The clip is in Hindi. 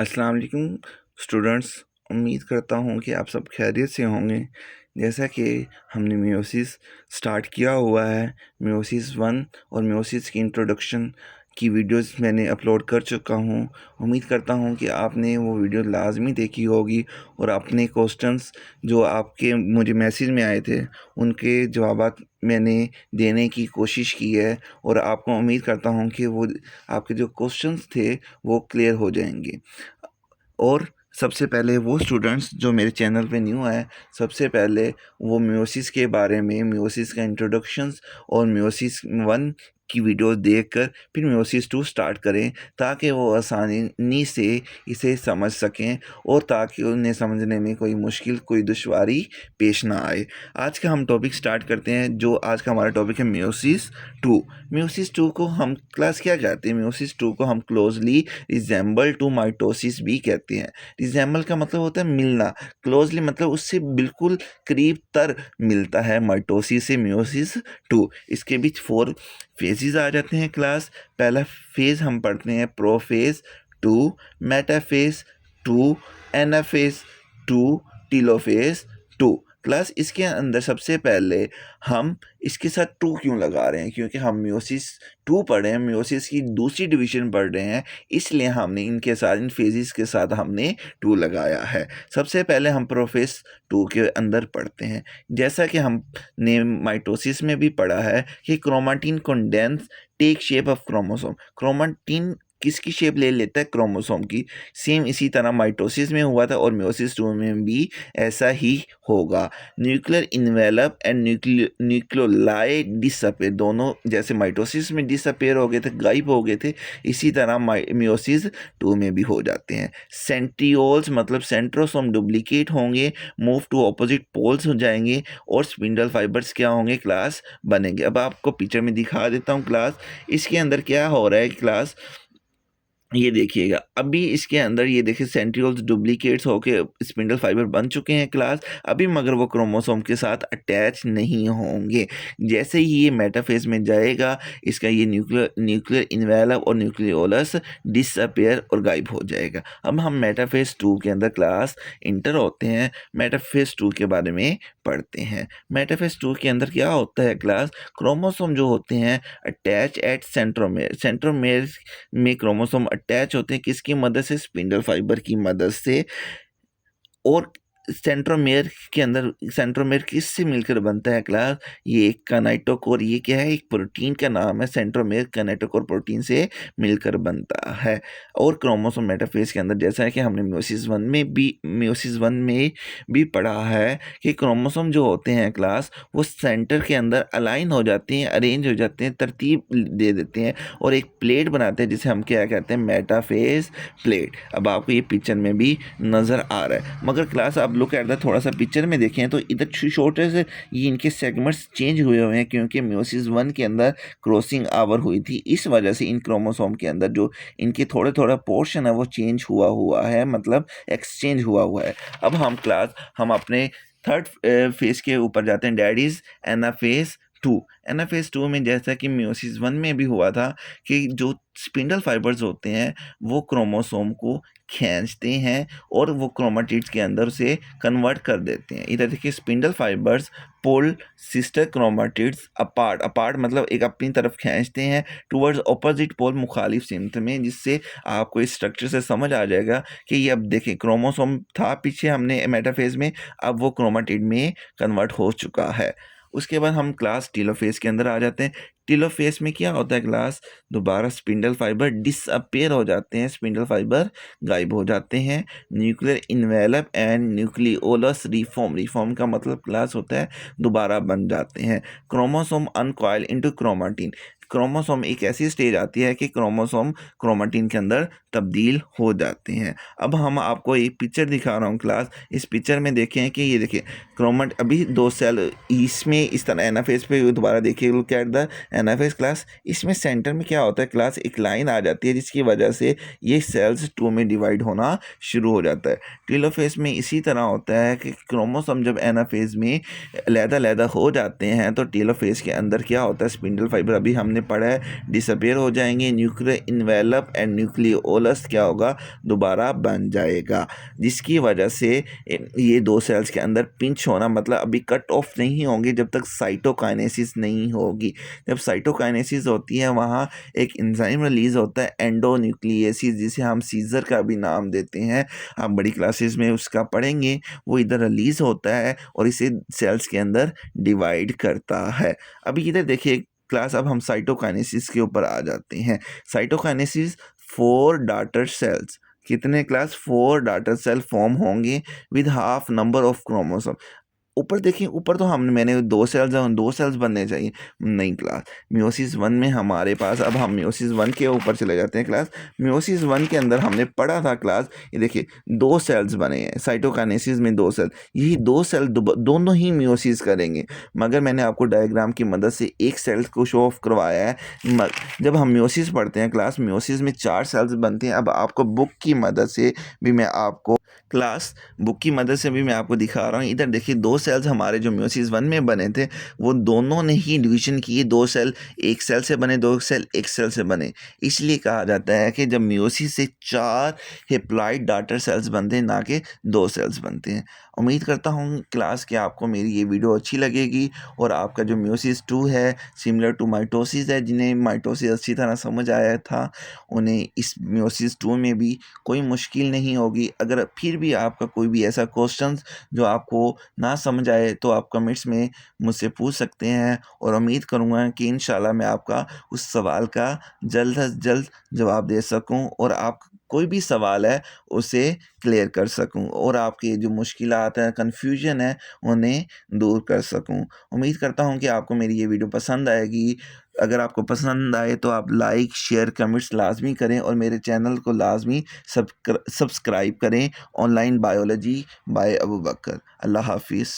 अस्सलाम वालेकुम स्टूडेंट्स। उम्मीद करता हूँ कि आप सब खैरियत से होंगे। जैसा कि हमने मियोसिस स्टार्ट किया हुआ है, मियोसिस वन और मियोसिस की इंट्रोडक्शन की वीडियोस मैंने अपलोड कर चुका हूँ। उम्मीद करता हूँ कि आपने वो वीडियो लाजमी देखी होगी और अपने क्वेश्चंस जो आपके मुझे मैसेज में आए थे उनके जवाबात मैंने देने की कोशिश की है, और आपको उम्मीद करता हूँ कि वो आपके जो क्वेश्चंस थे वो क्लियर हो जाएंगे। और सबसे पहले वो स्टूडेंट्स जो मेरे चैनल पे न्यू है, सबसे पहले वो मियोसिस के बारे में, मियोसिस का इंट्रोडक्शंस और मियोसिस वन की वीडियो देखकर फिर मियोसिस टू स्टार्ट करें, ताकि वो आसानी से इसे समझ सकें और ताकि उन्हें समझने में कोई मुश्किल, कोई दुश्वारी पेश ना आए। आज का हम टॉपिक स्टार्ट करते हैं। जो आज का हमारा टॉपिक है मियोसिस टू। मियोसिस टू को हम क्लास क्या कहते हैं? मियोसिस टू को हम क्लोजली रिजेंबल टू माइटोसिस भी कहते हैं। रिजेंबल का मतलब होता है मिलना, क्लोजली मतलब उससे बिल्कुल करीब तर मिलता है माइटोसिस से मियोसिस टू। इसके बीच 4 फेजेस आ जाते हैं क्लास। पहला फेज हम पढ़ते हैं prophase two, metaphase two, anaphase two, telophase two. Class इसके अंदर सबसे पहले हम इसके साथ टू क्यों लगा रहे हैं? क्योंकि हम मियोसिस टू पढ़ रहे हैं, मियोसिस की दूसरी डिवीजन पढ़ रहे हैं, इसलिए हमने इनके साथ, इन फेजेस के साथ हमने टू लगाया है। सबसे पहले हम प्रोफेज टू के अंदर पढ़ते हैं। जैसा कि हमने माइटोसिस में भी पढ़ा है कि chromatin condense take shape of chromosome. Chromatin किसकी शेप ले लेता है? क्रोमोसोम की। सेम इसी तरह माइटोसिस में हुआ था और मियोसिस टू में भी ऐसा ही होगा। Nuclear envelope and nucleoli disappear, दोनों जैसे माइटोसिस में डिसअपेयर हो गए थे, गायब हो गए थे, इसी तरह मियोसिस टू में भी हो जाते हैं। सेंट्रियोल्स मतलब सेंट्रोसोम डुप्लीकेट होंगे, मूव टू ऑपोजिट पोल्स हो जाएंगे और स्पिंडल फाइबर्स क्या होंगे? क्लास बनेंगे। अब आपको पिक्चर में दिखा देता हूँ क्लास। इसके अंदर क्या हो रहा है क्लास, ये देखिएगा। अभी इसके अंदर ये देखिए सेंट्रियोल्स डुप्लीकेट्स होके स्पिंडल फाइबर बन चुके हैं क्लास, अभी मगर वो क्रोमोसोम के साथ अटैच नहीं होंगे। जैसे ही ये मेटाफेज में जाएगा, इसका ये न्यूक्लियर इन्वेलप और न्यूक्लियोलस डिसअपेयर और गायब हो जाएगा। अब हम मेटाफेज टू के अंदर क्लास इंटर होते हैं, मेटाफेज टू के बारे में पढ़ते हैं। मेटाफेज टू के अंदर क्या होता है क्लास? क्रोमोसोम जो होते हैं अटैच एट सेंट्रोमेयर। सेंट्रोमेयर में क्रोमोसोम अटैच होते हैं किसकी मदद से? स्पिंडल फाइबर की मदद से। और सेंट्रोमेयर के अंदर, सेंट्रोमेयर किससे मिलकर बनता है क्लास? ये एक काइनेटोकोर, ये क्या है? एक प्रोटीन का नाम है। सेंट्रोमेयर काइनेटोकोर प्रोटीन से मिलकर बनता है। और क्रोमोसोम मेटाफेज के अंदर, जैसा है कि हमने मियोसिस वन में भी पढ़ा है कि क्रोमोसोम जो होते हैं क्लास, वो सेंटर के अंदर अलाइन हो जाते हैं, अरेंज हो जाते हैं, तरतीब दे देते हैं और एक प्लेट बनाते हैं जिसे हम क्या कहते हैं? Metaphase plate. अब आपको ये पिक्चर में भी नज़र आ रहा है, मगर क्लास आप लुक एट द थोड़ा सा पिक्चर में देखें तो इधर छोटे से ये इनके सेगमेंट्स चेंज हुए हुए हैं, क्योंकि मियोसिस वन के अंदर क्रॉसिंग आवर हुई थी। इस वजह से इन क्रोमोसोम के अंदर जो इनके थोड़े थोड़ा पोर्शन है वो चेंज हुआ हुआ है, मतलब एक्सचेंज हुआ हुआ है। अब हम अपने थर्ड फेज के ऊपर जाते हैं, that is anaphase to. Anaphase to में जैसा कि मियोसिस वन में भी हुआ था कि जो स्पिंडल फाइबर्स होते हैं वो क्रोमोसोम को खींचते हैं और वो क्रोमेटिड्स के अंदर से कन्वर्ट कर देते हैं। इधर देखिए स्पिंडल फाइबर्स पुल सिस्टर क्रोमेटिड्स अपार्ट, अपार्ट मतलब एक अपनी तरफ खींचते हैं, टुवर्ड्स ऑपोजिट पोल मुखालिफ सिमत में, जिससे आपको इस स्ट्रक्चर से समझ आ जाएगा कि ये, अब देखें क्रोमोसोम था पीछे हमने मेटाफेज में, अब वो क्रोमेटिड में कन्वर्ट हो चुका है। उसके बाद हम क्लास टीलोफेज के अंदर आ जाते हैं। टीलोफेज में क्या होता है क्लास? दोबारा स्पिंडल फाइबर डिसअपेयर हो जाते हैं, स्पिंडल फाइबर गायब हो जाते हैं। Nuclear envelope and nucleolus reform, reform का मतलब क्लास होता है दोबारा बन जाते हैं। क्रोमोसोम अनकॉइल इनटू क्रोमाटिन, क्रोमोसोम एक ऐसी स्टेज आती है कि क्रोमोसोम क्रोमाटिन के अंदर तब्दील हो जाते हैं। अब हम आपको एक पिक्चर दिखा रहा हूँ क्लास। इस पिक्चर में देखें कि ये देखिए अभी 2 सेल इसमें इस तरह एनाफेज पे दोबारा देखिए, look at the anaphase class, इसमें सेंटर में क्या होता है क्लास, एक लाइन आ जाती है जिसकी वजह से ये सेल्स 2 में डिवाइड होना शुरू हो जाता है। टेलोफेज में इसी तरह होता है कि क्रोमोसोम जब एनाफेज में अलहदा-अलहदा हो जाते हैं तो टेलोफेज के अंदर क्या होता है, स्पिंडल फाइबर अभी हमने पढ़ा है डिसअपीयर हो जाएंगे, न्यूक्लियर इन्वेलप एंड न्यूक्लियोलस क्या होगा, दोबारा बन जाएगा, जिसकी वजह से ये दो सेल्स के अंदर पिंच होना मतलब अभी कट ऑफ नहीं होंगे जब तक साइटोकाइनेसिस नहीं होगी। जब साइटोकाइनेसिस होती है वहाँ एक एंजाइम रिलीज होता है एंडोन्यूक्लियसिस, जिसे हम सीजर का भी नाम देते हैं, आप बड़ी क्लासेस में उसका पढ़ेंगे। वो इधर रिलीज होता है और इसे सेल्स के अंदर डिवाइड करता है। अभी इधर देखिए क्लास, अब हम साइटोकाइनेसिस के ऊपर आ जाते हैं। साइटोकाइनेसिस 4 डॉटर सेल्स, कितने क्लास, 4 डॉटर सेल फॉर्म होंगे with half number of chromosome. ऊपर देखिए, ऊपर तो मैंने दो सेल्स हैं, दो सेल्स बनने चाहिए, नहीं क्लास। मियोसिस 1 में हमारे पास, अब हम मियोसिस 1 के ऊपर चले जाते हैं क्लास। मियोसिस 1 के अंदर हमने पढ़ा था क्लास, ये देखिए दो सेल्स बने हैं साइटोकाइनेसिस में, दो सेल, यही दो सेल दोनों ही मियोसिस करेंगे, मगर मैंने आपको डायग्राम की मदद से एक सेल को शो ऑफ करवाया है। जब हम मियोसिस पढ़ते हैं क्लास, मियोसिस में 4 सेल्स बनते हैं। अब आपको बुक की मदद से भी मैं आपको क्लास, बुक की मदद से भी मैं आपको दिखा रहा हूँ। इधर देखिए दो सेल्स हमारे जो मियोसिस 1 में बने थे, वो दोनों ने ही डिवीजन किए, दो सेल एक सेल से बने, दो सेल एक सेल से बने। इसलिए कहा जाता है कि जब मियोसिस से 4 हेप्लॉइड डॉटर सेल्स बनते हैं, ना कि दो सेल्स बनते हैं। उम्मीद करता हूँ क्लास कि आपको मेरी ये वीडियो अच्छी लगेगी और आपका जो मियोसिस 2 है सिमिलर टू माइटोसिस है, जिन्हें माइटोसिस अच्छी तरह समझ आया था, उन्हें इस मियोसिस 2 में भी कोई मुश्किल नहीं होगी। अगर फिर भी आपका कोई भी ऐसा क्वेश्चन जो आपको ना समझ आए तो आप कमेंट्स में मुझसे पूछ सकते हैं, और उम्मीद करूँगा कि इंशाल्लाह मैं आपका उस सवाल का जल्द से जल्द जवाब दे सकूं और आप कोई भी सवाल है उसे क्लियर कर सकूं और आपकी जो मुश्किलात हैं, कन्फ्यूजन है, उन्हें दूर कर सकूं। उम्मीद करता हूं कि आपको मेरी ये वीडियो पसंद आएगी। अगर आपको पसंद आए तो आप लाइक शेयर कमेंट्स लाजमी करें और मेरे चैनल को लाजमी सब्सक्राइब करें। ऑनलाइन बायोलॉजी बाय अबू बकर। अल्लाह हाफिज़।